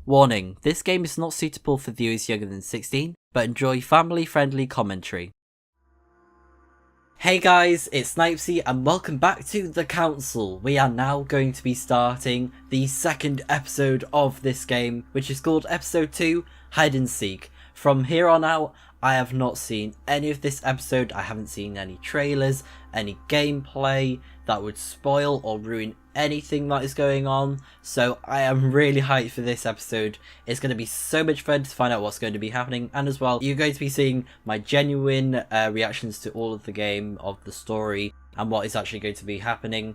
Warning, this game is not suitable for viewers younger than 16, but enjoy family-friendly commentary. Hey guys, it's Snipezy and welcome back to The Council. We are now going to be starting the second episode of this game, which is called Episode 2, Hide and Seek. From here on out, I have not seen any of this episode. I haven't seen any trailers, any gameplay that would spoil or ruin anything that is going on. So I am really hyped for this episode. It's going to be so much fun to find out what's going to be happening. And as well, you're going to be seeing my genuine reactions to all of the game, of the story, and what is actually going to be happening.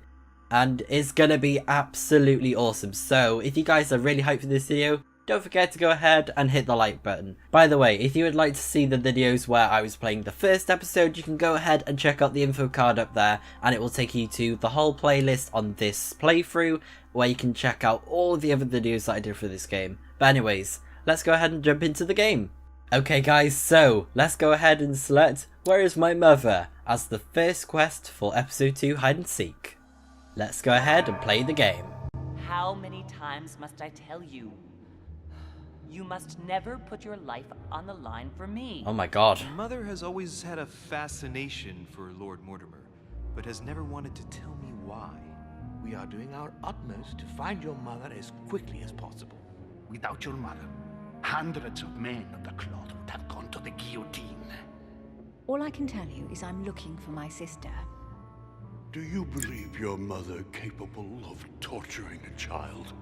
And it's going to be absolutely awesome. So if you guys are really hyped for this video, don't forget to go ahead and hit the like button. By the way, if you would like to see the videos where I was playing the first episode, you can go ahead and check out the info card up there, and it will take you to the whole playlist on this playthrough, where you can check out all of the other videos that I did for this game. But anyways, let's go ahead and jump into the game. Okay guys, so let's go ahead and select Where is My Mother as the first quest for episode 2 Hide and Seek. Let's go ahead and play the game. How many times must I tell you? You must never put your life on the line for me. Oh my god. Mother has always had a fascination for Lord Mortimer, but has never wanted to tell me why. We are doing our utmost to find your mother as quickly as possible. Without your mother, hundreds of men of the cloth would have gone to the guillotine. All I can tell you is I'm looking for my sister. Do you believe your mother capable of torturing a child?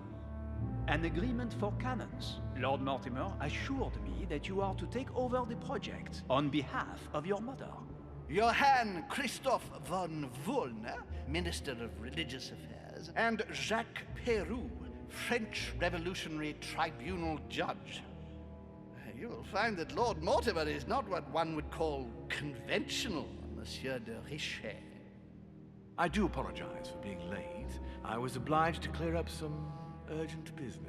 An agreement for cannons. Lord Mortimer assured me that you are to take over the project on behalf of your mother. Johann Christoph von Wollner, Minister of Religious Affairs, and Jacques Peroux, French Revolutionary Tribunal Judge. You will find that Lord Mortimer is not what one would call conventional, Monsieur de Richet. I do apologize for being late. I was obliged to clear up some urgent business.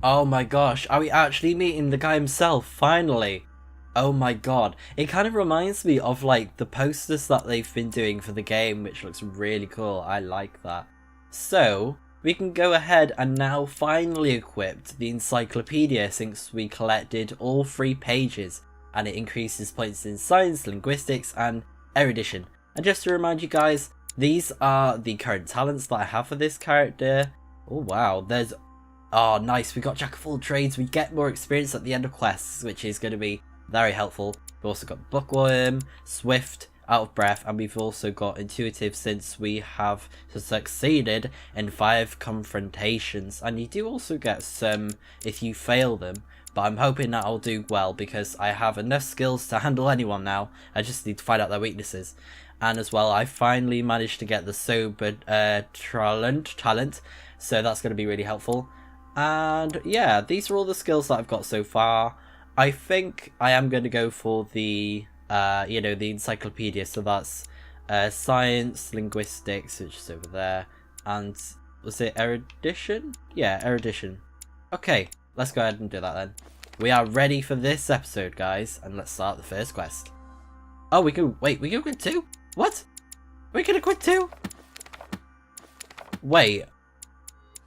Oh my gosh, are we actually meeting the guy himself, finally? Oh my god, it kind of reminds me of like the posters that they've been doing for the game, which looks really cool. I like that. So, we can go ahead and now finally equip the encyclopedia, since we collected all 3 pages, and it increases points in science, linguistics, and erudition. And just to remind you guys, these are the current talents that I have for this character. Oh wow, there's... Oh nice, we got Jack of all trades. We get more experience at the end of quests, which is going to be very helpful. We've also got Bookworm, Swift, Out of Breath, and we've also got Intuitive, since we have succeeded in 5 confrontations. And you do also get some if you fail them, but I'm hoping that I'll do well because I have enough skills to handle anyone now. I just need to find out their weaknesses. And as well, I finally managed to get the sober talent, so that's going to be really helpful. And yeah, these are all the skills that I've got so far. I think I am going to go for the, the encyclopedia. So that's science, linguistics, which is over there, and was it erudition? Yeah, erudition. Okay, let's go ahead and do that then. We are ready for this episode, guys, and let's start the first quest. Oh, we can wait. We can quit 2. What? We can equip 2? Wait.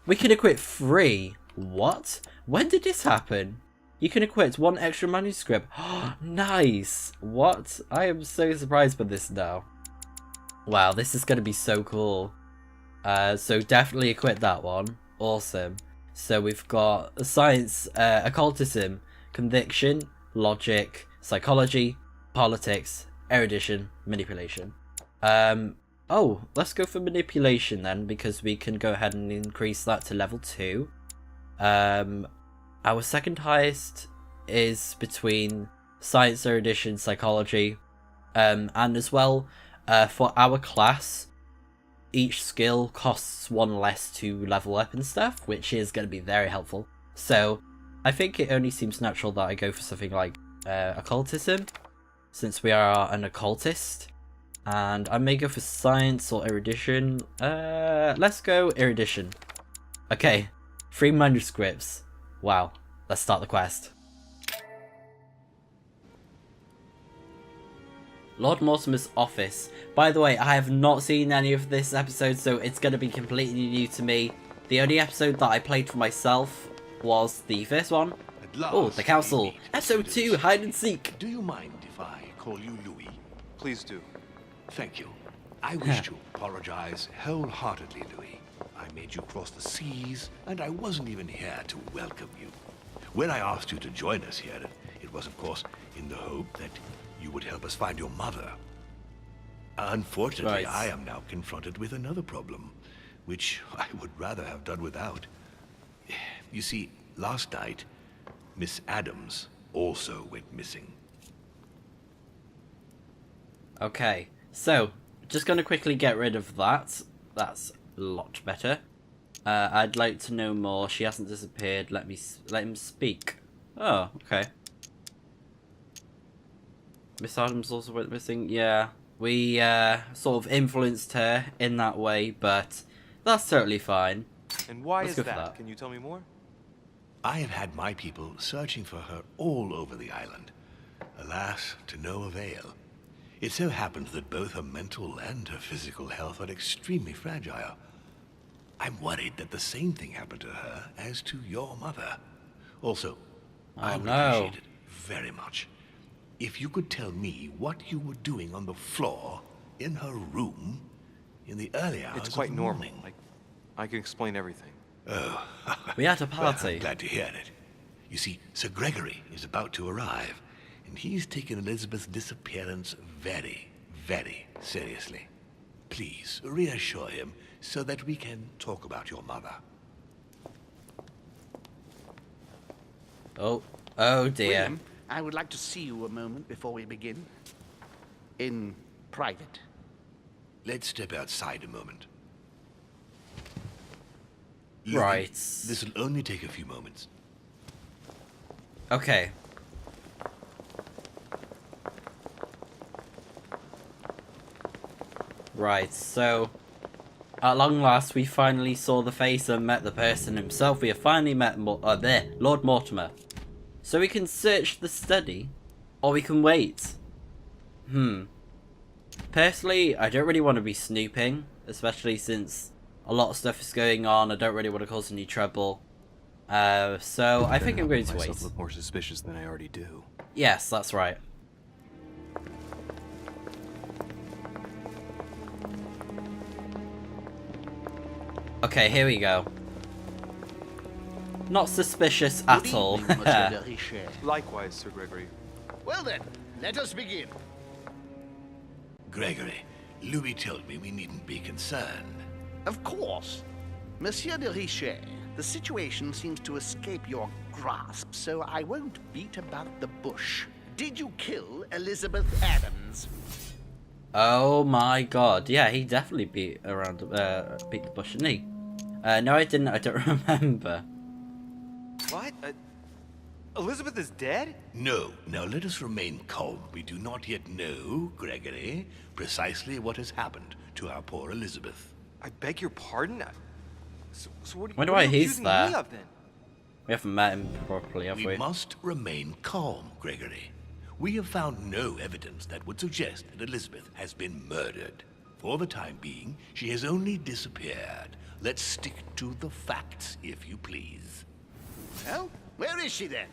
We can equip 3. What? When did this happen? You can equip 1 extra manuscript. Nice. What? I am so surprised by this now. Wow, this is going to be so cool. So definitely equip that one. Awesome. So we've got science, occultism, conviction, logic, psychology, politics, erudition, manipulation. Oh, let's go for manipulation then, because we can go ahead and increase that to level 2. Our second highest is between science, erudition, psychology, and as well, for our class, each skill costs 1 less to level up and stuff, which is going to be very helpful. So I think it only seems natural that I go for something like occultism, since we are an occultist. And I may go for science or erudition. Let's go erudition. Okay, 3 manuscripts. Wow, let's start the quest. Lord Mortimer's office. By the way, I have not seen any of this episode, so it's going to be completely new to me. The only episode that I played for myself was the first one. Oh, the council. Episode 2, hide and seek. Do you mind if I call you Louis? Please do. Thank you. I wish to apologize wholeheartedly, Louis. I made you cross the seas, and I wasn't even here to welcome you. When I asked you to join us here, it was, of course, in the hope that you would help us find your mother. Unfortunately, Right. I am now confronted with another problem, which I would rather have done without. You see, last night, Miss Adams also went missing. Okay, so, just going to quickly get rid of that. That's a lot better. I'd like to know more. She hasn't disappeared. Let him speak. Oh, okay. Miss Adams also went missing. Yeah, we sort of influenced her in that way, but that's totally fine. And why Let's is go for that? that. Can you tell me more? I have had my people searching for her all over the island. Alas, to no avail. It so happens that both her mental and her physical health are extremely fragile. I'm worried that the same thing happened to her as to your mother. Also, I would appreciate it very much if you could tell me what you were doing on the floor in her room in the early hours It's quite of the normal. morning. I can explain everything. Oh, We had a well, I'm party. glad to hear it. You see, Sir Gregory is about to arrive, and he's taken Elizabeth's disappearance very, very seriously. Please reassure him so that we can talk about your mother. Oh dear. William, I would like to see you a moment before we begin. In private. Let's step outside a moment. Louis, Right. This will only take a few moments. Okay. Right, so at long last we finally saw the face and met the person himself. We have finally met Lord Mortimer. So we can search the study, or we can wait. Personally, I don't really want to be snooping, especially since a lot of stuff is going on. I don't really want to cause any trouble. So I think I'm going to wait. Look more suspicious than I already do. Yes, that's right. Okay, here we go. Not suspicious at all. Good evening, Monsieur de Richet. Likewise, Sir Gregory. Well then, let us begin. Gregory, Louis told me we needn't be concerned. Of course. Monsieur de Richet, the situation seems to escape your grasp, so I won't beat about the bush. Did you kill Elizabeth Adams? Oh my god, yeah, he definitely beat the bush, didn't he? No, I didn't. I don't remember. What? Elizabeth is dead? No, now let us remain calm. We do not yet know, Gregory, precisely what has happened to our poor Elizabeth. I beg your pardon? So what, Wonder what why are you he's accusing there. me of then? We haven't met him properly, have We we? must remain calm, Gregory. We have found no evidence that would suggest that Elizabeth has been murdered. For the time being, she has only disappeared. Let's stick to the facts, if you please. Well, where is she then?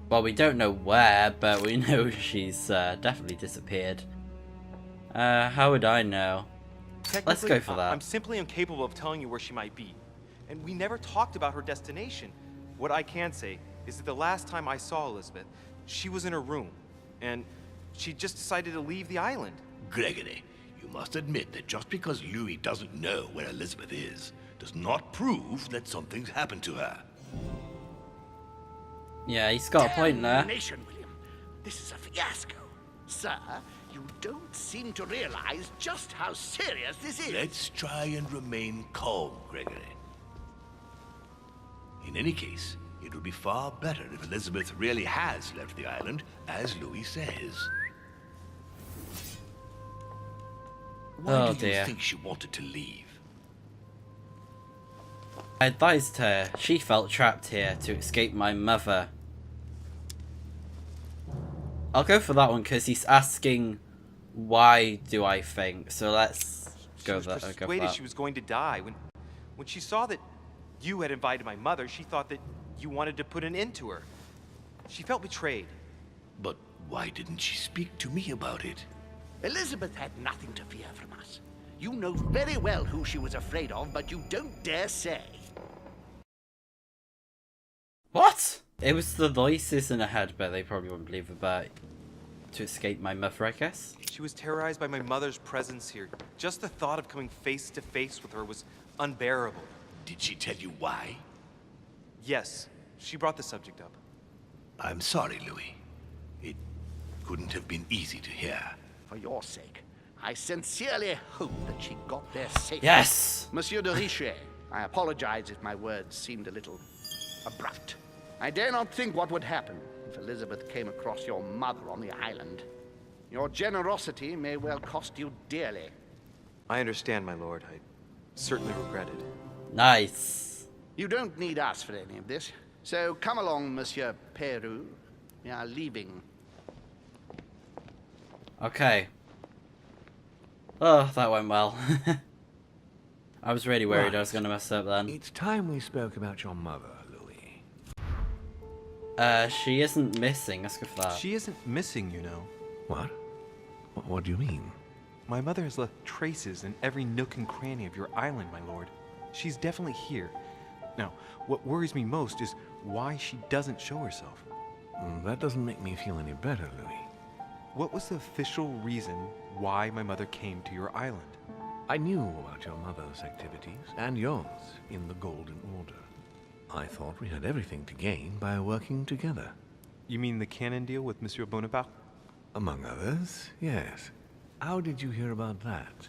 Well, we don't know where, but we know she's definitely disappeared. How would I know? Let's go for that. I'm simply incapable of telling you where she might be. And we never talked about her destination. What I can say is that the last time I saw Elizabeth, she was in her room. And she just decided to leave the island. Gregory, you must admit that just because Louis doesn't know where Elizabeth is, does not prove that something's happened to her. Yeah, he's got a point there. Damnation, William. This is a fiasco. Sir, you don't seem to realize just how serious this is. Let's try and remain calm, Gregory. In any case, it would be far better if Elizabeth really has left the island, as Louis says. Why Oh, do you dear. think she wanted to leave? I advised her she felt trapped here to escape my mother. I'll go for that one because he's asking, why do I think? So let's She was persuaded she was going to die. When she saw that you had invited my mother, she thought that you wanted to put an end to her. She felt betrayed. But why didn't she speak to me about it? Elizabeth had nothing to fear from us. You know very well who she was afraid of, but you don't dare say. What? It was the voices in her head, but they probably wouldn't believe it, but to escape my mother, I guess. She was terrorized by my mother's presence here. Just the thought of coming face to face with her was unbearable. Did she tell you why? Yes, she brought the subject up. I'm sorry, Louis. It couldn't have been easy to hear. For your sake, I sincerely hope that she got there safely. Yes! Monsieur de Richet, I apologize if my words seemed a little abrupt. I dare not think what would happen if Elizabeth came across your mother on the island. Your generosity may well cost you dearly. I understand, my lord. I certainly regret it. Nice. You don't need us for any of this. So come along, Monsieur Peru. We are leaving. Okay. Oh, that went well. I was really worried I was going to mess up then. It's time we spoke about your mother, Louis. She isn't missing. Let's go for that. She isn't missing, you know. What? What do you mean? My mother has left traces in every nook and cranny of your island, my lord. She's definitely here. Now, what worries me most is why she doesn't show herself. That doesn't make me feel any better, Louis. What was the official reason why my mother came to your island? I knew about your mother's activities and yours in the Golden Order. I thought we had everything to gain by working together. You mean the canon deal with Monsieur Bonaparte? Among others, yes. How did you hear about that?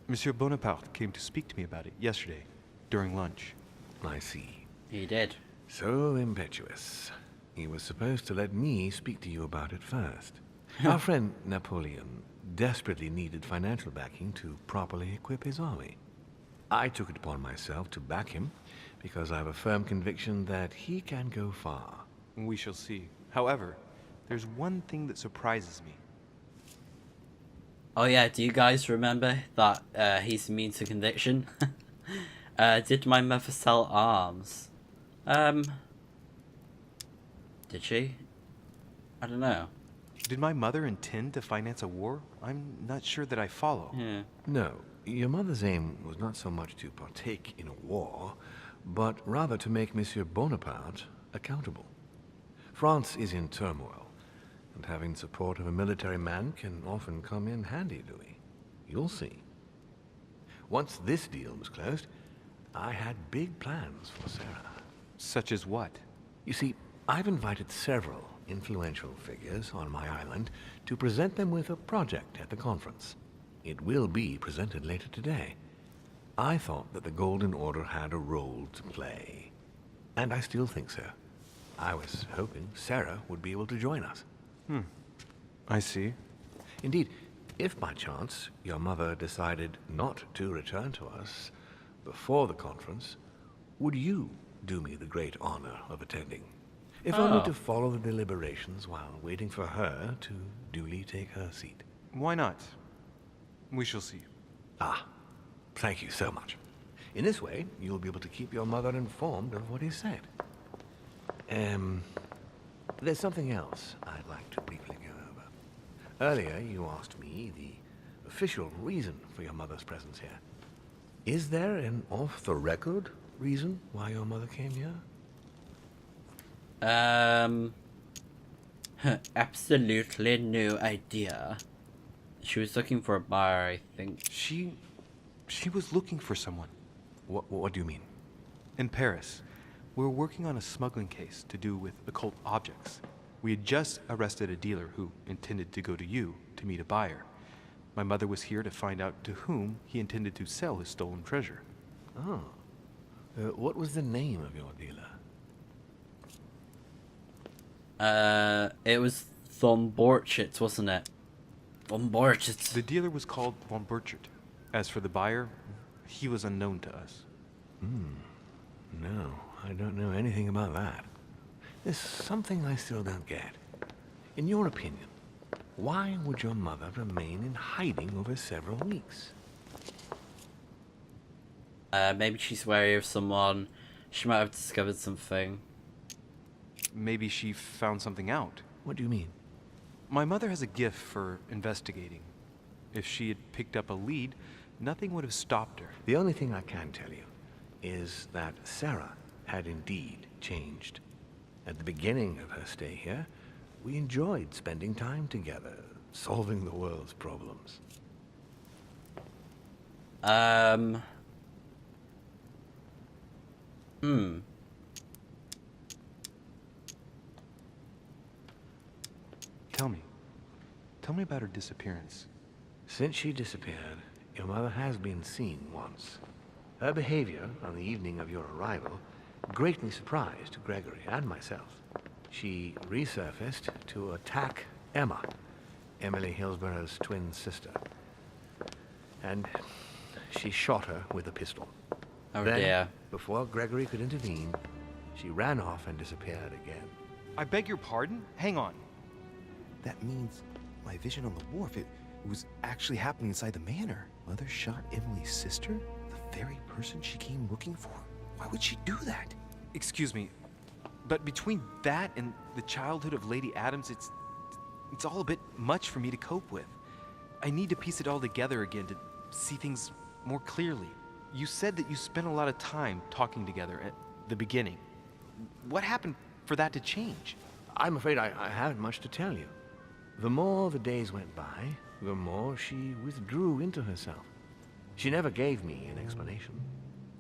Monsieur Bonaparte came to speak to me about it yesterday, during lunch. I see. He did. So impetuous. He was supposed to let me speak to you about it first. Our friend Napoleon desperately needed financial backing to properly equip his army. I took it upon myself to back him because I have a firm conviction that he can go far. We shall see. However, there's one thing that surprises me. Oh yeah, do you guys remember that he's immune to conviction? Did my mother sell arms? Did she? I don't know. Did my mother intend to finance a war? I'm not sure that I follow. Yeah. No, your mother's aim was not so much to partake in a war, but rather to make Monsieur Bonaparte accountable. France is in turmoil, and having support of a military man can often come in handy, Louis. You'll see. Once this deal was closed, I had big plans for Sarah. Such as what? You see, I've invited several influential figures on my island to present them with a project at the conference. It will be presented later today. I thought that the Golden Order had a role to play, and I still think so. I was hoping Sarah would be able to join us. I see. Indeed, if by chance your mother decided not to return to us before the conference, would you do me the great honor of attending? If only to follow the deliberations while waiting for her to duly take her seat. Why not? We shall see. Ah, thank you so much. In this way, you'll be able to keep your mother informed of what is said. There's something else I'd like to briefly go over. Earlier, you asked me the official reason for your mother's presence here. Is there an off-the-record reason why your mother came here? Absolutely no idea. She was looking for a bar, I think. She was looking for someone. What do you mean? In Paris, we were working on a smuggling case to do with occult objects. We had just arrested a dealer who intended to go to you to meet a buyer. My mother was here to find out to whom he intended to sell his stolen treasure. Oh. What was the name of your dealer? It was Von Borchitz, wasn't it? Von Borchitz. The dealer was called Von Burchard. As for the buyer, he was unknown to us. No, I don't know anything about that. There's something I still don't get. In your opinion, Why would your mother remain in hiding over several weeks? Maybe she's wary of someone. She might have discovered something. Maybe she found something out. What do you mean? My mother has a gift for investigating. If she had picked up a lead, nothing would have stopped her. The only thing I can tell you is that Sarah had indeed changed. At the beginning of her stay here, we enjoyed spending time together, solving the world's problems. Tell me about her disappearance. Since she disappeared, your mother has been seen once. Her behavior on the evening of your arrival greatly surprised Gregory and myself. She resurfaced to attack Emma, Emily Hillsborough's twin sister. And she shot her with a pistol. Oh Then, dear. before Gregory could intervene, she ran off and disappeared again. I beg your pardon? Hang on. That means my vision on the wharf, it was actually happening inside the manor. Mother shot Emily's sister? The very person she came looking for? Why would she do that? Excuse me, but between that and the childhood of Lady Adams, it's all a bit much for me to cope with. I need to piece it all together again to see things more clearly. You said that you spent a lot of time talking together at the beginning. What happened for that to change? I'm afraid I haven't much to tell you. The more the days went by, the more she withdrew into herself. She never gave me an explanation,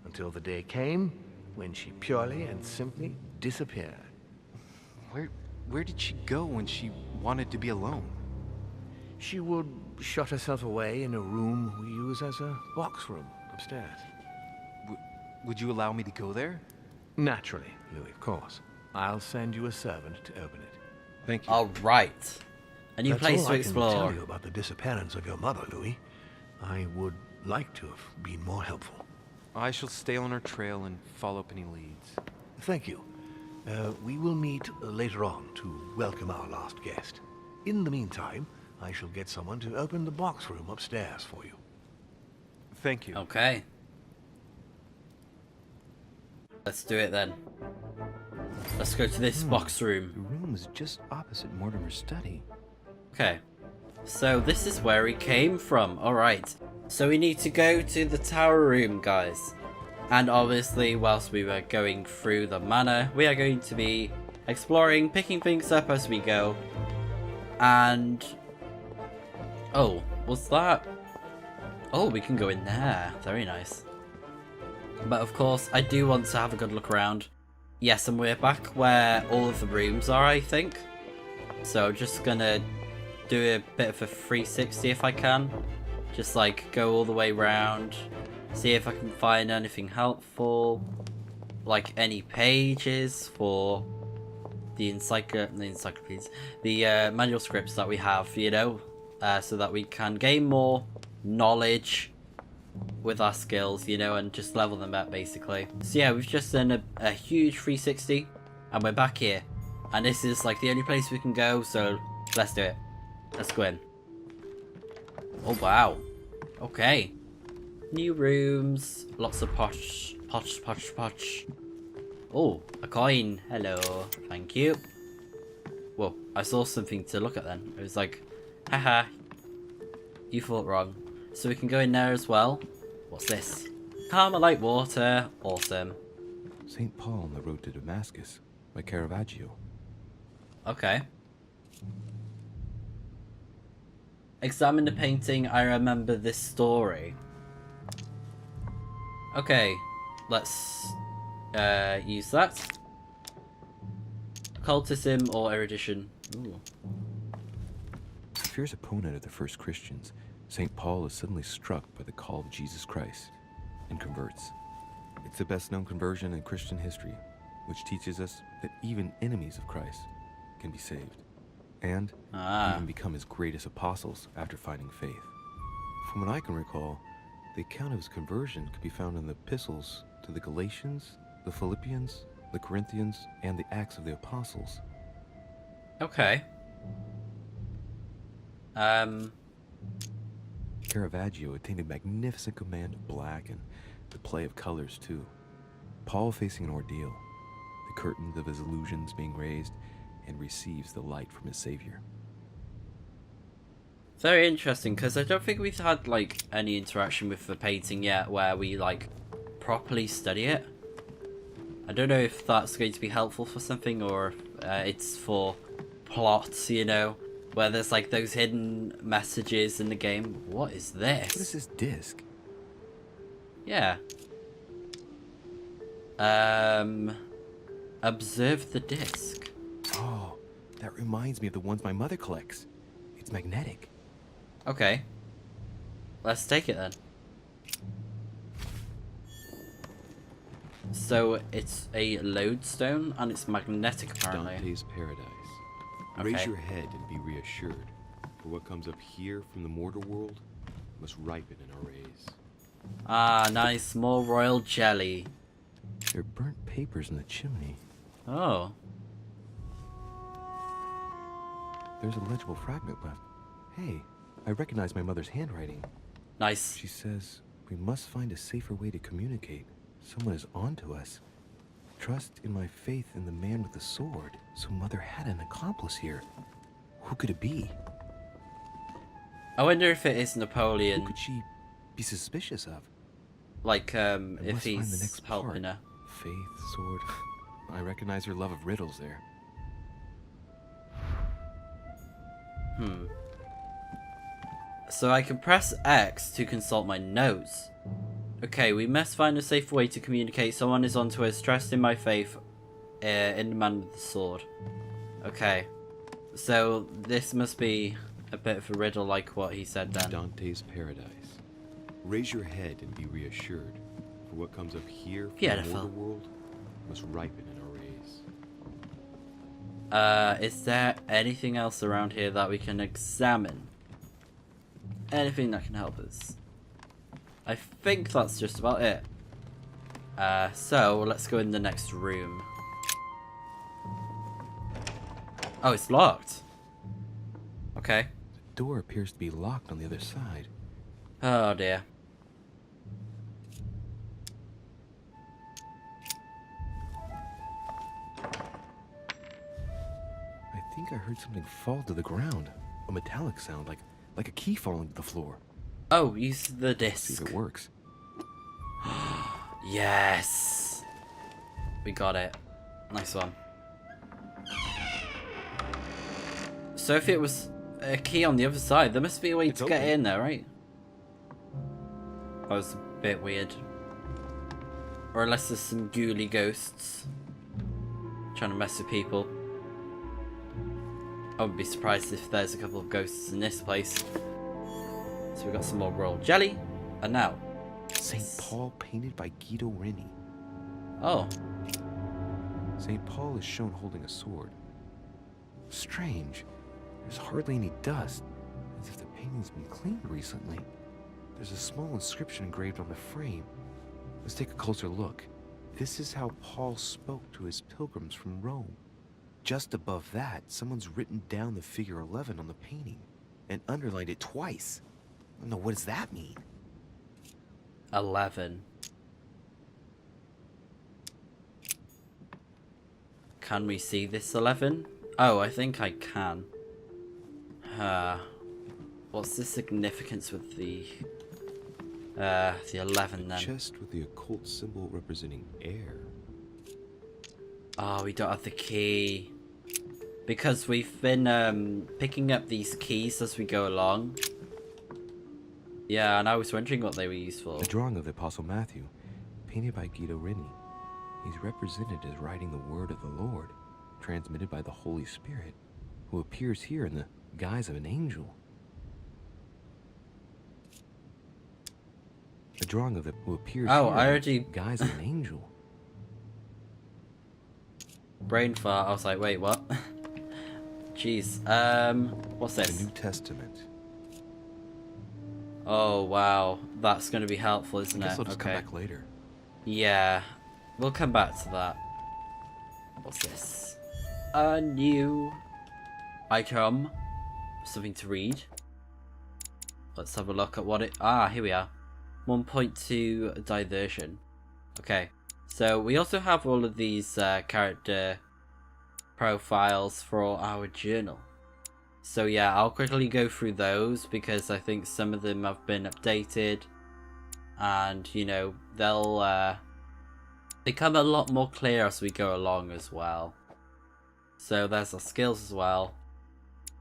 until the day came when she purely and simply disappeared. Where did she go when she wanted to be alone? She would shut herself away in a room we use as a box room upstairs. Would you allow me to go there? Naturally, Louis, of course. I'll send you a servant to open it. Thank you. All right. A new That's place all to I explore. can tell you about the disappearance of your mother, Louis. I would like to have been more helpful. I shall stay on her trail and follow up any leads. Thank you. We will meet later on to welcome our last guest. In the meantime, I shall get someone to open the box room upstairs for you. Thank you. Okay. Let's do it then. Let's go to this box room. The room is just opposite Mortimer's study. Okay. So this is where he came from. Alright. So we need to go to the tower room, guys. And obviously, whilst we were going through the manor, we are going to be exploring, picking things up as we go. And... oh, what's that? Oh, we can go in there. Very nice. But of course, I do want to have a good look around. Yes, and we're back where all of the rooms are, I think. So just gonna do a bit of a 360 if I can. Just like go all the way around. See if I can find anything helpful. Like any pages for the encyclopedias. The manuscripts that we have, you know. So that we can gain more knowledge with our skills, you know, and just level them up basically. So yeah, we've just done a huge 360 and we're back here. And this is like the only place we can go, so let's do it. Let's go in. Oh wow. Okay. New rooms. Lots of posh. Oh, a coin. Hello. Thank you. Whoa, I saw something to look at then. It was like, haha. You thought wrong. So we can go in there as well. What's this? Carmelite water. Awesome. St. Paul on the road to Damascus by Caravaggio. Okay. Examine the painting. I remember this story. Okay. Let's use that. Occultism or erudition. Ooh. A fierce opponent of the first Christians, St. Paul is suddenly struck by the call of Jesus Christ and converts. It's the best known conversion in Christian history, which teaches us that even enemies of Christ can be saved, and even become his greatest apostles after finding faith. From what I can recall, the account of his conversion could be found in the epistles to the Galatians, the Philippians, the Corinthians, and the Acts of the Apostles. Okay. Caravaggio attained a magnificent command of black and the play of colors too. Paul facing an ordeal, the curtains of his illusions being raised, and receives the light from his savior. Very interesting, because I don't think we've had like any interaction with the painting yet where we like properly study it. I don't know if that's going to be helpful for something or if it's for plots, you know, where there's like those hidden messages in the game. What is this? What is this disc? Yeah. Observe the disc. Oh, that reminds me of the ones my mother collects. It's magnetic. Okay. Let's take it then. So it's a lodestone and it's magnetic apparently. Dante's Paradise. Okay. Raise your head and be reassured, for what comes up here from the mortar world must ripen in our rays. Ah, nice. More royal jelly. There are burnt papers in the chimney. Oh. There's a legible fragment left. Hey, I recognize my mother's handwriting. Nice. She says, we must find a safer way to communicate. Someone is onto us. Trust in my faith in the man with the sword. So Mother had an accomplice here. Who could it be? I wonder if it is Who Napoleon. could she be suspicious of? Like, I if must find the he's next helping part. her. Faith, sword. I recognize her love of riddles there. So I can press X to consult my notes. Okay, we must find a safe way to communicate. Someone is onto us. Trust in my faith in the man with the sword. Okay. So this must be a bit of a riddle like what he said then. Dante's Paradise. Raise your head and be reassured, for what comes up here from the Beautiful. mortal world must ripen in our rays. Is there anything else around here that we can examine? Anything that can help us? I think that's just about it. So let's go in the next room. Oh, it's locked. Okay. The door appears to be locked on the other side. Oh dear. I think I heard something fall to the ground. A metallic sound, like a key falling to the floor. Oh, use the See if disc. it works. Yes. We got it. Nice one. So if it was a key on the other side, there must be a way It's to get open. in there, right? That was a bit weird. Or unless there's some ghouly ghosts trying to mess with people. I wouldn't be surprised if there's a couple of ghosts in this place. So we got some more royal jelly. And now. St. Paul painted by Guido Reni. Oh. St. Paul is shown holding a sword. Strange. There's hardly any dust, as if the painting's been cleaned recently. There's a small inscription engraved on the frame. Let's take a closer look. This is how Paul spoke to his pilgrims from Rome. Just above that, someone's written down the figure 11 on the painting and underlined it twice. I don't know, what does that mean? 11. Can we see this 11? Oh, I think I can. What's the significance with the 11 then? Chest with the occult symbol representing air. Oh, we don't have the key. Because we've been picking up these keys as we go along. Yeah, and I was wondering what they were used for. A drawing of the Apostle Matthew, painted by Guido Reni. He's represented as writing the word of the Lord, transmitted by the Holy Spirit, who appears here in the guise of an angel. A drawing of the who appears Oh, here I in already- the guise of an angel. Brain fart. I was like, wait, what? Jeez. What's The this? New Testament. Oh, wow. That's going to be helpful, I isn't guess it? I'll just come back later. Yeah. We'll come back to that. What's this? A new item. Something to read. let's have a look at what it... here we are. 1.2 diversion. Okay, so we also have all of these character profiles for our journal. So yeah, I'll quickly go through those because I think some of them have been updated, and you know, they'll become a lot more clear as we go along as well. So there's our skills as well.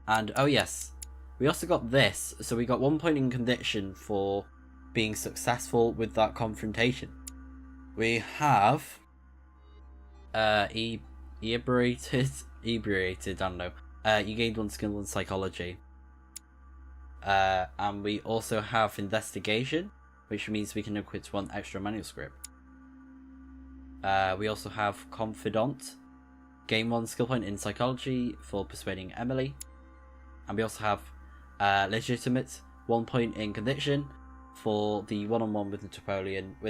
And oh yes, we also got this. So we got 1 point in conviction for being successful with that confrontation. We have inebriated, I don't know. You gained 1 skill in psychology. And we also have investigation, which means we can equip 1 extra manuscript. We also have confidant. Gain 1 skill point in psychology for persuading Emily. And we also have legitimate, 1 point in conviction for the one-on-one with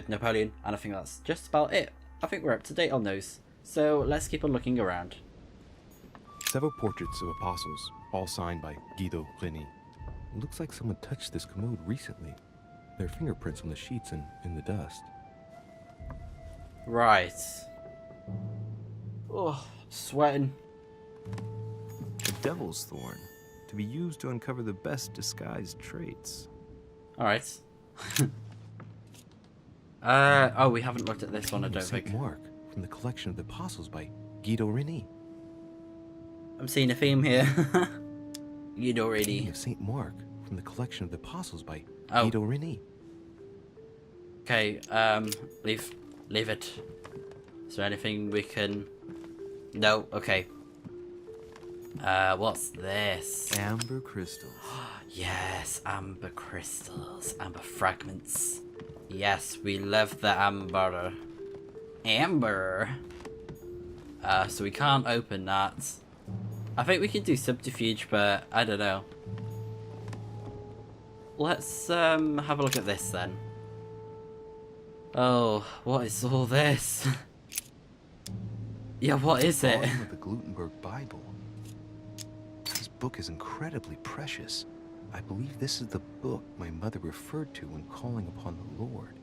Napoleon, and I think that's just about it. I think we're up to date on those. So let's keep on looking around. Several portraits of apostles, all signed by Guido Reni. It looks like someone touched this commode recently. There are fingerprints on the sheets and in the dust. Right. Oh, sweating. The Devil's Thorn, to be used to uncover the best disguised traits. Alright. Oh, we haven't looked at this one, I don't Saint think. Mark, from the collection of the apostles by Guido Reni. I'm seeing a theme here. Guido Reni. Of Saint Mark, from the collection of the apostles by Oh. Guido Reni. Okay, leave it. Is there anything we can... No, okay. What's this? Amber crystals. Yes, amber crystals, amber fragments. Yes, we love the amber. Amber! So we can't open that. I think we can do subterfuge, but I don't know. Let's have a look at this then. Oh, what is all this? Yeah, what is it? Volume of the Gutenberg Bible. This book is incredibly precious. I believe this is the book my mother referred to when calling upon the Lord.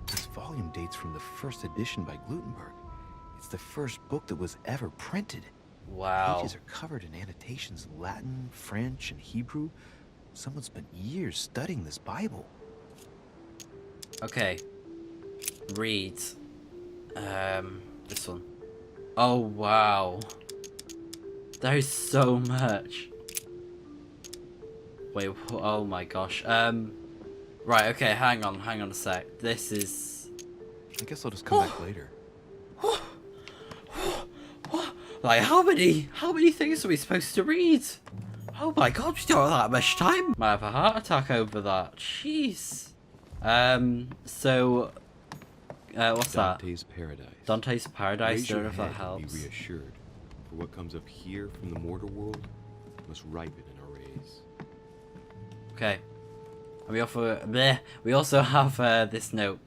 This volume dates from the first edition by Gutenberg. It's the first book that was ever printed. Wow. Pages are covered in annotations in Latin, French, and Hebrew. Someone spent years studying this Bible. Okay. Read. This one. Oh, wow. There is so much. Wait, oh my gosh. Right, okay, hang on a sec. This is... I guess I'll just come back later. Like, how many things are we supposed to read? Oh my god, we don't have that much time. Might have a heart attack over that. Jeez. So... what's Dante's that? Paradise. Dante's Paradise, Raise don't your know if that head and helps. be reassured, for what comes up here from the mortal world must ripen in our rays. Okay. And we also have this note.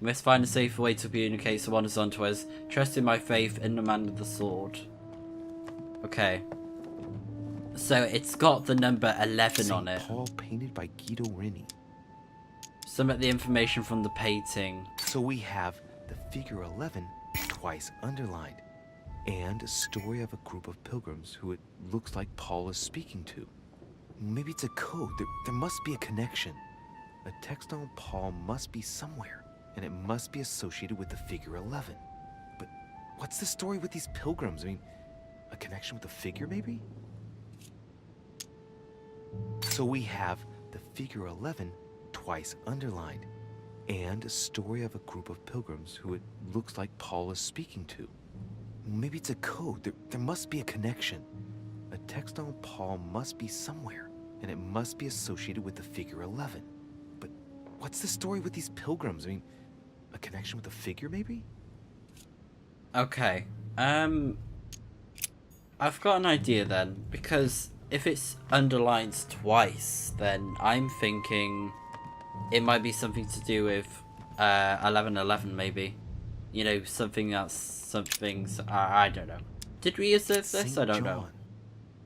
We must find a safer way to communicate someone is onto us. Trust in my faith in the man with the sword. Okay. So it's got the number 11 on it. St. Paul painted by Guido Reni. Some of the information from the painting. So we have the figure 11 twice underlined, and a story of a group of pilgrims who it looks like Paul is speaking to. Maybe it's a code. There must be a connection. A text on Paul must be somewhere, and it must be associated with the figure 11. But what's the story with these pilgrims? I mean, a connection with the figure, maybe? So we have the figure 11 twice underlined, and a story of a group of pilgrims who it looks like Paul is speaking to. Maybe it's a code. There must be a connection. A text on Paul must be somewhere, and it must be associated with the figure 11. But what's the story with these pilgrims? I mean, a connection with the figure, maybe? Okay. I've got an idea then, because if it's underlined twice, then I'm thinking it might be something to do with 1111 maybe. You know, something that's something's I don't know. Did we observe this? I don't know.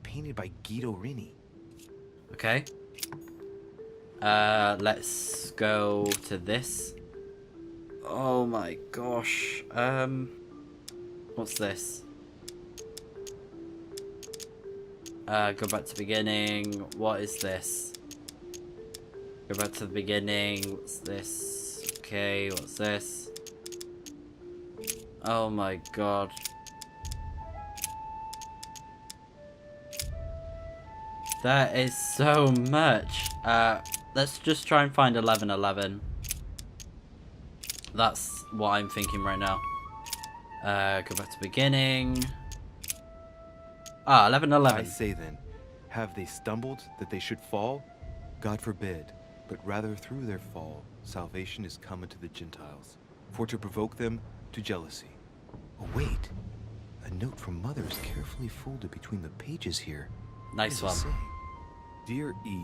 Painted by Guido Reni. Okay. Let's go to this. Oh my gosh. What's this? Go back to beginning. What is this? Go back to the beginning. What's this? Okay, what's this? Oh my god. That is so much. Let's just try and find 1111. That's what I'm thinking right now. Go back to beginning. Ah, 1111. I say then, have they stumbled that they should fall? God forbid, but rather through their fall, salvation is come unto the Gentiles, for to provoke them to jealousy. Oh wait, a note from Mother is carefully folded between the pages here. Nice What does it one. say? Dear E,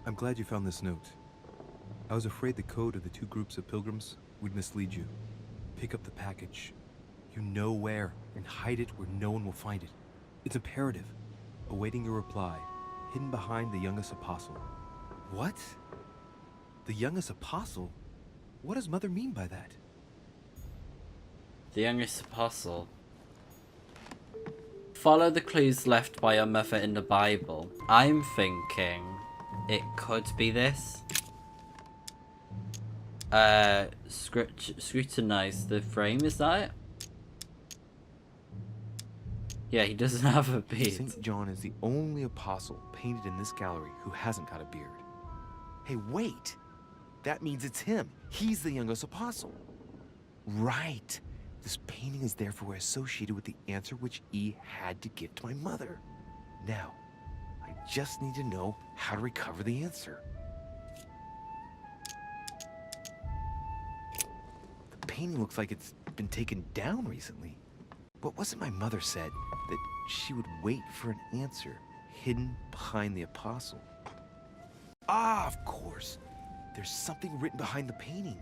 I'm glad you found this note. I was afraid the code of the two groups of pilgrims would mislead you. Pick up the package. You know where, and hide it where no one will find it. It's imperative. Awaiting your reply, hidden behind the youngest apostle. What? The youngest apostle? What does Mother mean by that? The youngest apostle. Follow the clues left by your mother in the Bible. I'm thinking it could be this. Scrutinize the frame, is that it? Yeah, he doesn't have a beard. St. John is the only apostle painted in this gallery who hasn't got a beard. Hey, wait! That means it's him. He's the youngest apostle. Right. This painting is therefore associated with the answer which E had to give to my mother. Now, I just need to know how to recover the answer. The painting looks like it's been taken down recently. But wasn't my mother said that she would wait for an answer hidden behind the apostle? Ah, of course. There's something written behind the painting.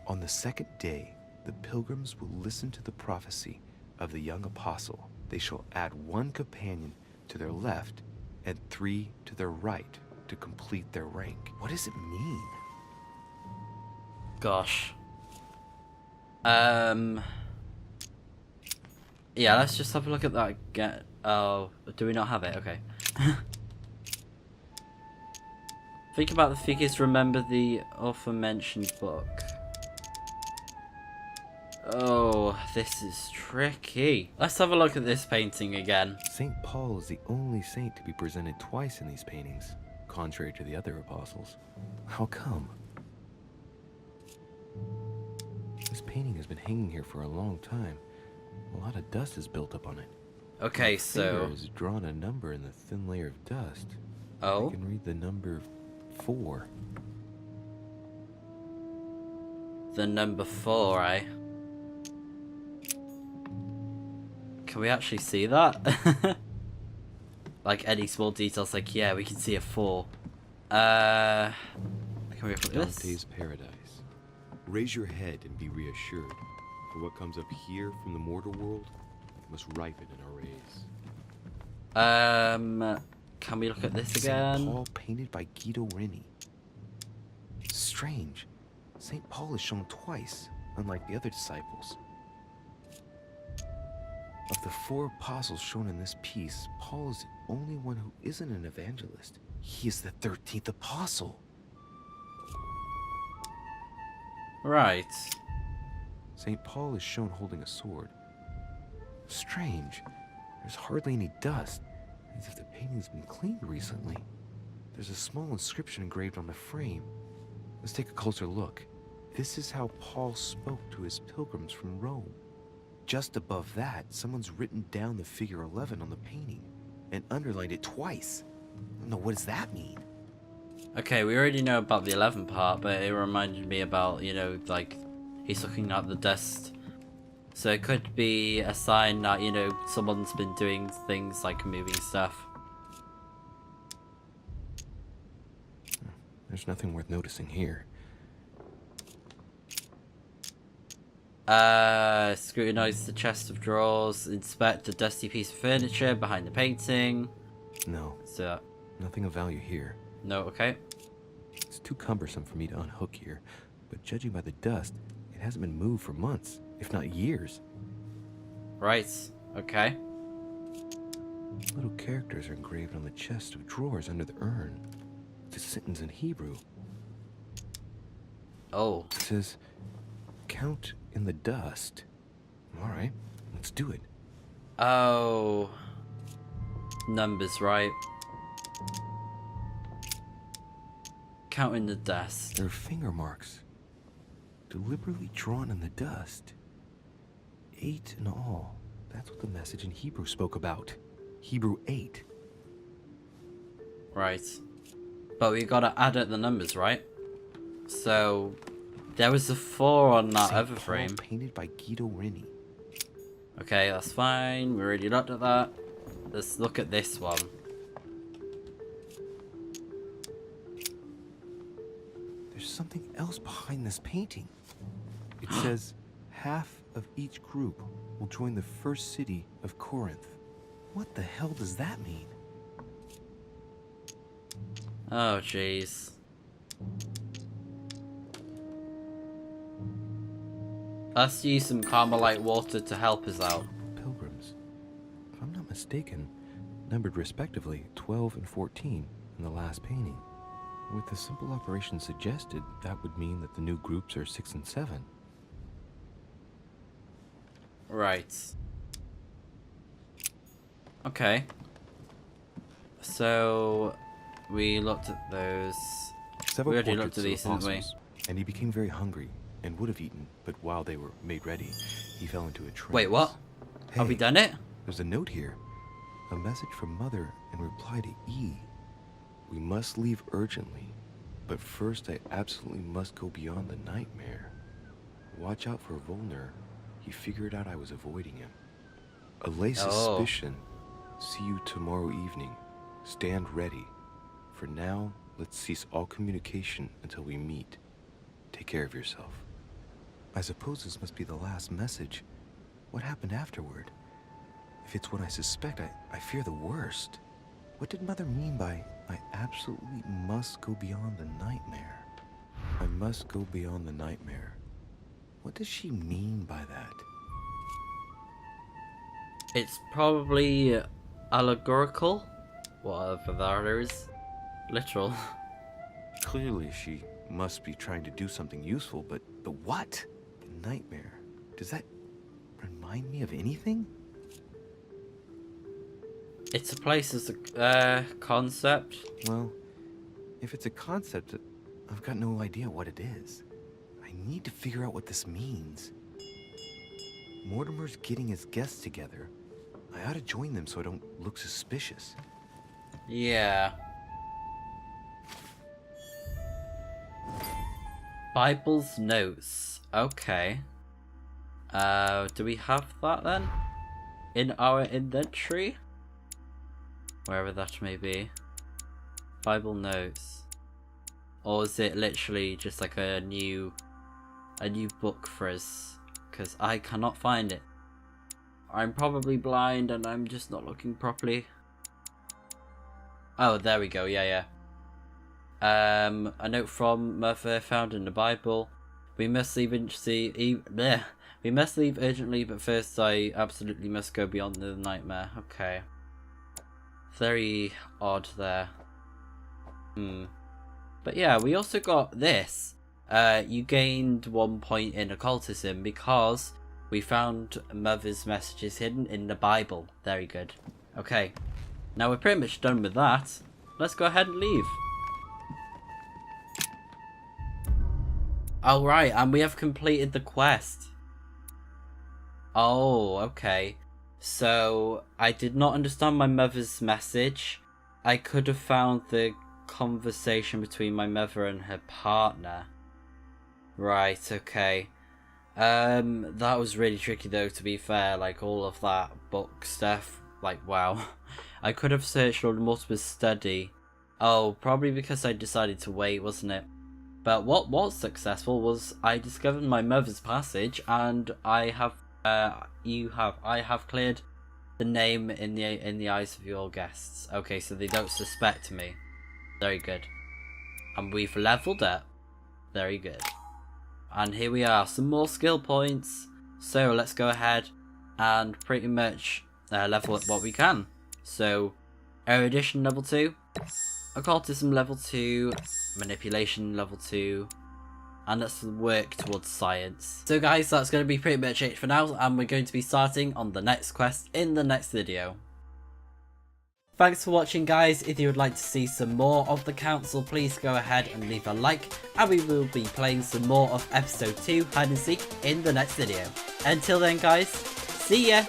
On the second day, the pilgrims will listen to the prophecy of the young apostle. They shall add one companion to their left and 3 to their right to complete their rank. What does it mean? Gosh. Yeah, let's just have a look at that again. Oh, do we not have it? Okay. Think about the figures, remember the aforementioned book. Oh, this is tricky. Let's have a look at this painting again. St. Paul is the only saint to be presented twice in these paintings, contrary to the other apostles. How come? This painting has been hanging here for a long time. A lot of dust is built up on it. Okay, My so... finger has drawn a number in the thin layer of dust. Oh? I can read the number 4. The number 4, eh? Can we actually see that? Like any small details, like, yeah, we can see a 4. Can we look at this? Dante's Paradise. Raise your head and be reassured, for what comes up here from the mortal world must ripen in our rays. Can we look at this St. again? Paul painted by Guido Reni. Strange. St. Paul is shown twice, unlike the other disciples. Of the 4 apostles shown in this piece, Paul is the only one who isn't an evangelist. He is the 13th apostle. Right. St. Paul is shown holding a sword. Strange. There's hardly any dust, as if the painting's been cleaned recently. There's a small inscription engraved on the frame. Let's take a closer look. This is how Paul spoke to his pilgrims from Rome. Just above that, someone's written down the figure 11 on the painting and underlined it twice. No, what does that mean? Okay, we already know about the 11 part, but it reminded me about, you know, like, he's looking at the dust. So it could be a sign that, you know, someone's been doing things like moving stuff. There's nothing worth noticing here. Scrutinize the chest of drawers, inspect the dusty piece of furniture behind the painting. No, So, nothing of value here. No, okay. It's too cumbersome for me to unhook here, but judging by the dust, it hasn't been moved for months, if not years. Right, okay. Little characters are engraved on the chest of drawers under the urn. It's a sentence in Hebrew. Oh. It says, "Count in the dust." Alright, let's do it. Oh. Numbers, right. Counting the dust. There are finger marks, deliberately drawn in the dust. 8 in all. That's what the message in Hebrew spoke about. Hebrew 8. Right. But we gotta add up the numbers, right? So, there was a 4 on that Saint other Paul, frame. painted by Guido Reni. Okay, that's fine. We already looked at that. Let's look at this one. There's something else behind this painting. It says, half of each group will join the first city of Corinth. What the hell does that mean? Oh, jeez. Let's use some Carmelite water to help us out. Pilgrims, if I'm not mistaken, numbered respectively 12 and 14 in the last painting. With the simple operation suggested, that would mean that the new groups are 6 and 7. Right. Okay. So, we looked at those. Several We already portraits looked at these, of didn't we? apostles, and he became very hungry and would have eaten, but while they were made ready, he fell into a trance. Wait, what? Have we Hey, done it? There's a note here. A message from Mother in reply to E. We must leave urgently, but first I absolutely must go beyond the nightmare. Watch out for Volner. He figured out I was avoiding him. Allay suspicion. See you tomorrow evening. Stand ready. For now, let's cease all communication until we meet. Take care of yourself. I suppose this must be the last message. What happened afterward? If it's what I suspect, I fear the worst. What did Mother mean by, I absolutely must go beyond the nightmare? I must go beyond the nightmare. What does she mean by that? It's probably allegorical. Whatever that is. Literal. Clearly she must be trying to do something useful, but what? The nightmare. Does that remind me of anything? It's a place as a concept. Well, if it's a concept, I've got no idea what it is. I need to figure out what this means. Mortimer's getting his guests together. I ought to join them so I don't look suspicious. Yeah. Bible's notes. Okay. Do we have that then? In our inventory? Wherever that may be. Bible notes. Or is it literally just like a new book for us? Because I cannot find it. I'm probably blind and I'm just not looking properly. Oh, there we go. Yeah. A note from Mother found in the Bible. We must leave We must leave urgently, but first I absolutely must go beyond the nightmare. Okay. Very odd there. But yeah, we also got this. You gained 1 point in occultism because we found Mother's messages hidden in the Bible. Very good. Okay. Now we're pretty much done with that. Let's go ahead and leave. Alright, and we have completed the quest. Oh, okay. So, I did not understand my mother's message. I could have found the conversation between my mother and her partner. Right, okay. That was really tricky though, to be fair, like all of that book stuff. Like, wow. I could have searched Lord Mortimer's study. Oh, probably because I decided to wait, wasn't it? But what was successful was I discovered my mother's passage, and I have cleared the name in the eyes of your guests. Okay, so they don't suspect me. Very good. And we've leveled up. Very good. And here we are, some more skill points. So let's go ahead and pretty much level up what we can. So, erudition level 2, occultism level 2, manipulation level 2, and let's work towards science. So guys, that's going to be pretty much it for now, and we're going to be starting on the next quest in the next video. Thanks for watching guys. If you would like to see some more of the council, please go ahead and leave a like, and we will be playing some more of episode 2 hide and seek in the next video. Until then guys, see ya!